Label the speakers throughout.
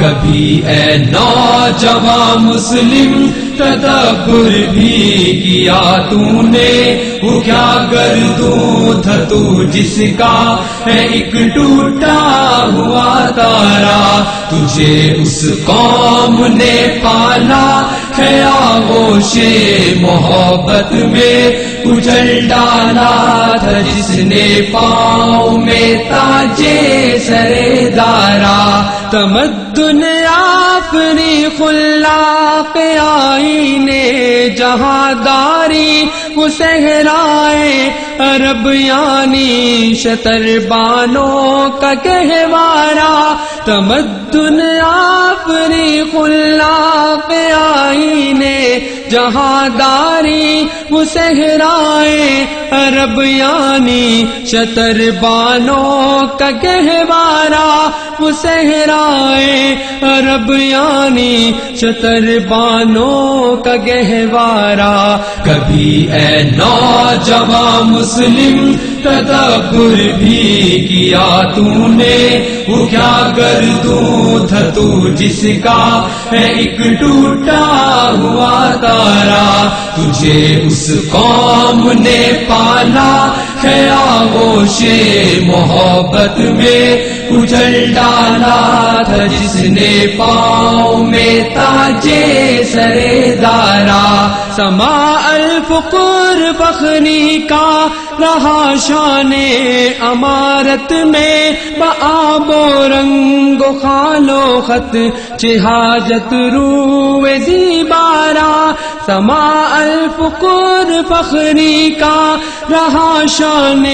Speaker 1: کبھی اے نوجوان مسلم تدبر بھی کیا تو نے، وہ کیا گردوں تھا تو جس کا ہے ایک ٹوٹا ہوا تارا، تجھے اس قوم نے پالا ہے آغوش محبت میں کچل ڈالا تھا، جس نے پاؤں میں تاجے سرے دارا، تمدن آفری خلاق آئینے جہاں داری وہ صحرائے عرب یعنی شتر بانوں کا گہوارہ، تمدن آفری خلاق آئینے جہاں داری وہ صحرائے عرب یعنی شتر بانوں کا گہوارہ، وہ صحرائے عرب یعنی شتر بانوں کا گہوارہ، کبھی اے نوجوان مسلم تدبر بھی کیا تو نے، وہ کیا گردوں تھا تو جس کا ہے ایک ٹوٹا ہوا تارا، تجھے اس قوم نے پالا ہے آغوش محبت میں کچل ڈالا تھا، جس نے پاؤں میں تاجے سرے دارا، سما الفقر فخری کا رہا شان امارت میں، بآب و رنگ و خال و خط چہاجت روئے زیبارا، سما الفقر فخری کا رہا شان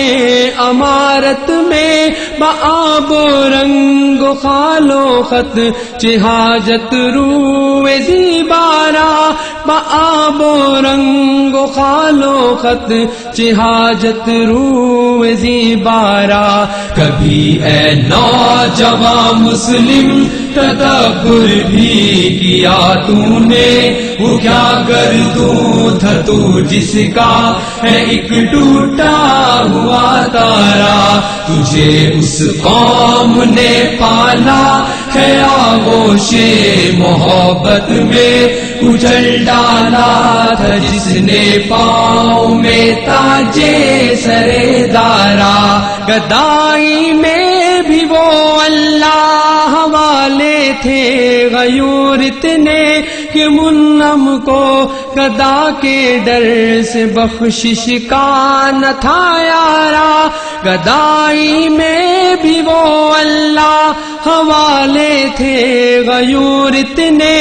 Speaker 1: امارت میں، بآب و رنگ و خال و خط چہاجت روئے زیبارا، بآب و رنگ و خال و خط چہاجت روئے زیبارا، کبھی اے نوجوان مسلم تدبر بھی کیا تو نے، وہ کیا گردوں تھا تو جس کا ہے ایک ٹوٹا ہوا تارا، تجھے اس قوم نے پالا ہے آغوش محبت میں کچل ڈالا تھا، جس نے پاؤں میں تاجے سرے دارا، گدائی میں بھی وہ اللہ والے تھے غیور اتنے کہ منعم کو گدا کے ڈر سے بخشش کا نہ تھا یارا، گدائی میں بھی وہ اللہ حوالے تھے غیور اتنے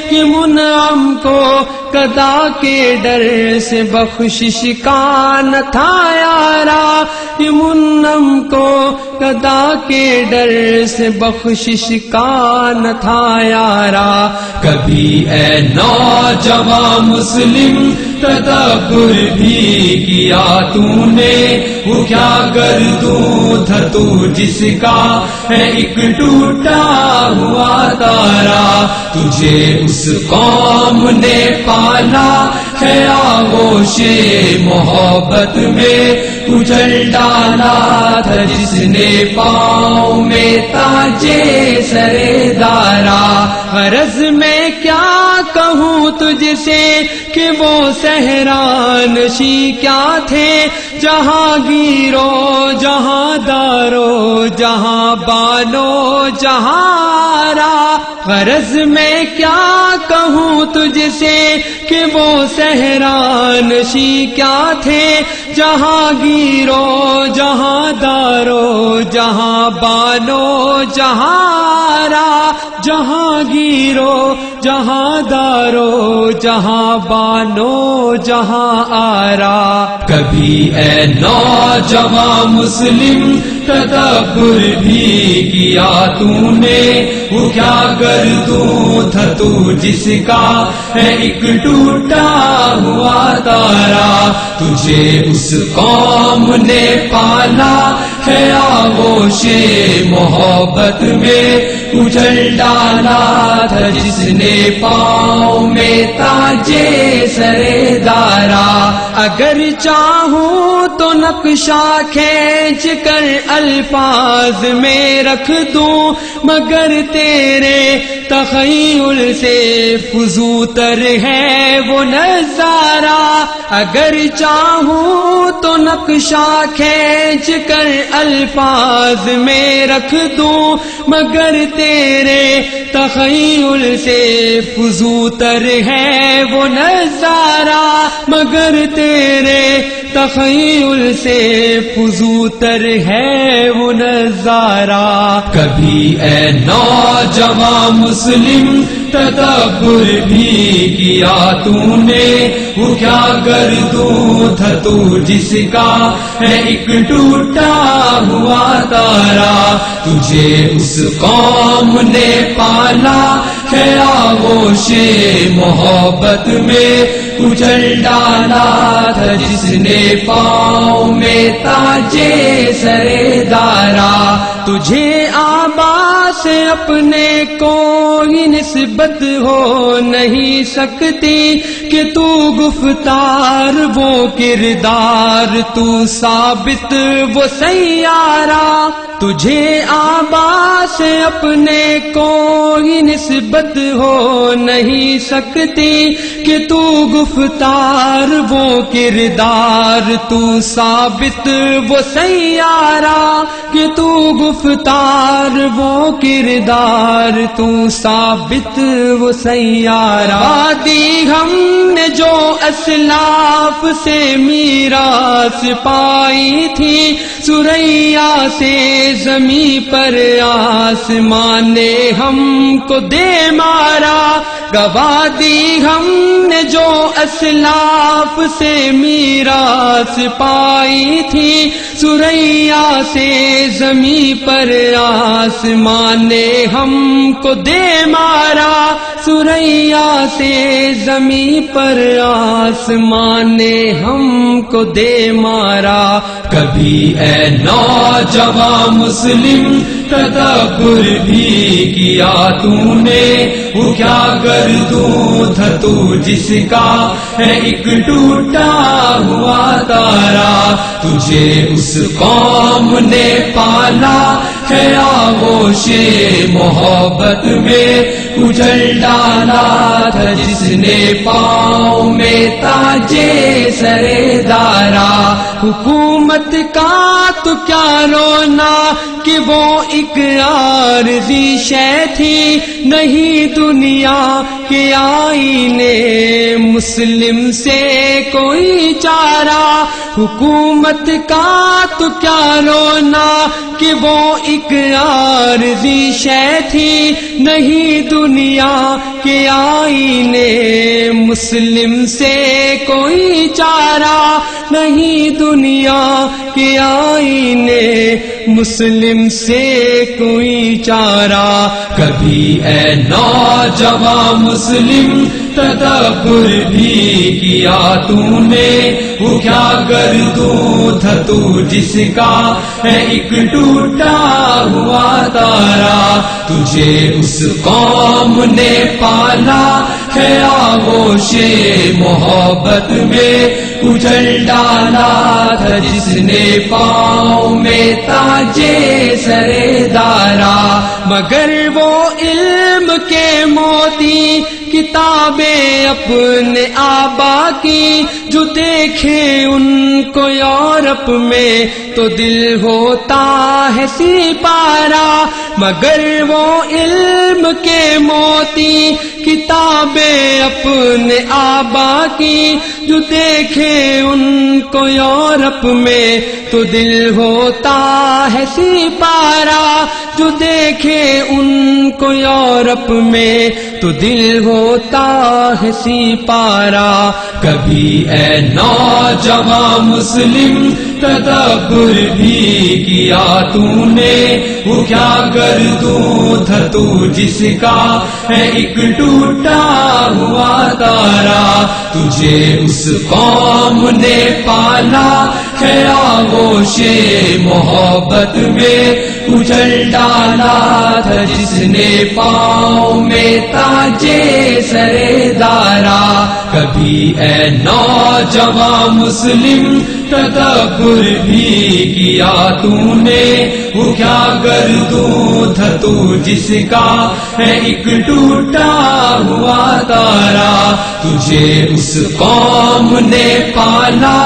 Speaker 1: کہ منعم کو گدا کے ڈر سے بخشش کا نہ تھا یارا، کہ منعم کو گدا کے ڈر سے بخشش کا نہ تھا یارا، کبھی اے نوجوان مسلم تدبر بھی کیا تو نے، وہ کیا گردوں تھا تو جس کا ہے ایک ٹوٹا ہوا تارا، تجھے اس قوم نے پالا ہے آغوش محبت میں کچل ڈالا تھا، جس نے پاؤں میں تاجے سرے دارا، غرض میں کیا کہوں تجھ سے کہ وہ صحرانشی کیا تھے، جہاں گیرو جہاں دارو جہاں بانو جہاں را، غرض میں کیا کہوں تجھ سے کہ وہ صحرانشی کیا تھے، جہاں گیرو جہاں دارو جہاں بانو جہاں را، جہاں گیرو جہاں دارو جہاں بانو جہاں آرا، کبھی اے نوجوان مسلم تدبر بھی کیا تو نے، وہ کیا گردوں تھا تو جس کا ہے ایک ٹوٹا ہوا تارا، تجھے اس قوم نے پالا ہے آغوش محبت میں کچل ڈالا تھا، جس نے پاؤں میں تاجے سرے دارا، اگر چاہوں تو نقشہ کھینچ کر الفاظ میں رکھ دوں، مگر تیرے تخیل سے فزوتر ہے وہ نظارہ، اگر چاہوں تو نقشہ کھینچ کر الفاظ میں رکھ دوں، مگر تیرے تخیل سے فزوتر ہے وہ نظارہ، مگر تیرے تخیل سے فزوتر ہے وہ نظارہ۔ کبھی اے نوجوان مسلم تدبر بھی کیا تو نے، وہ کیا گردوں تھا تو جس کا ہے ایک ٹوٹا ہوا تارا، تجھے اس قوم نے پالا ہے آغوش محبت میں، کچل ڈالا تھا جس نے پاؤں میں تاجے سرے دارا، تجھے آبا سے اپنے کوئی نسبت ہو نہیں سکتی کہ تو گفتار وہ کردار، تو ثابت وہ سیارہ، تجھے آبا سے اپنے کوئی نسبت ہو نہیں سکتی کہ تو گفتار وہ کردار، تو ثابت وہ سیارہ، کہ تو گفتار وہ کردار، تو ثابت وہ سیارہ۔ دی ہم نے جو اسلاف سے میراث پائی تھی، سریا سے زمیں پر آسمان نے ہم کو دے مارا، گواہ دی ہم نے جو اسلاف سے میراث پائی تھی، سریا سے زمیں پر آسمان نے ہم کو دے مارا، سریا سے زمیں پر آسمان نے ہم کو دے مارا۔ کبھی اے نوجوان مسلم تدبر بھی کیا تو نے، وہ کیا گردوں تھا تو جس کا ہے ایک ٹوٹا ہوا تارا، تجھے اس قوم نے پالا ہے آغوش محبت میں، کچل ڈالا تھا جس نے پاؤں میں تاجے سرے دارا، حکومت کا تو کیا رونا کہ وہ ایک عارضی شے تھی، نہیں دنیا کے آئینے مسلم سے کوئی چارہ، حکومت کا تو کیا رونا کہ وہ ایک عارضی شے تھی، نہیں دنیا کے آئینے مسلم سے کوئی چارہ، نہیں دنیا کے آئینے مسلم سے کوئی چارہ۔ کبھی اے نوجوان مسلم تدبر بھی کیا تو نے، وہ کیا گردوں تھا تو جس کا ہے ایک ٹوٹا ہوا تارا، تجھے اس قوم نے پالا ہے آغوش محبت میں، کچل ڈالا تھا جس نے پاؤں میں تاجے سرے دارا، مگر وہ علم کے موتی کتابیں اپنے آبا کی، جو دیکھے ان کو یورپ میں تو دل ہوتا ہے سپارہ، مگر وہ علم کے موتی کتابیں اپنے آبا کی، جو دیکھے ان کو یورپ میں تو دل ہوتا ہے سپارہ، جو دیکھے ان کو یورپ میں تو دل ہوتا ہے سپارہ۔ کبھی اے نوجوان مسلم تدبر بھی کیا تو نے، وہ کیا گردوں تھا تو جس کا ہے ایک ٹوٹا ہوا تارا، تجھے اس قوم نے پالا ہے آغوش محبت میں، کچل ڈالا تھا جس نے پاؤں میں تاجے سرے دارا۔ کبھی اے نوجوان مسلم تدبر بھی کیا تو نے، وہ کیا گردوں تھا تو جس کا ہے ایک ٹوٹا ہوا تارا، تجھے اس قوم نے پالا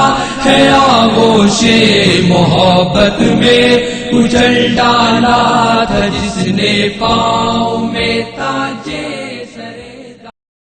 Speaker 1: ہے آغوش محبت میں، کچل ڈالا تھا جس نے پاؤں میں تاجے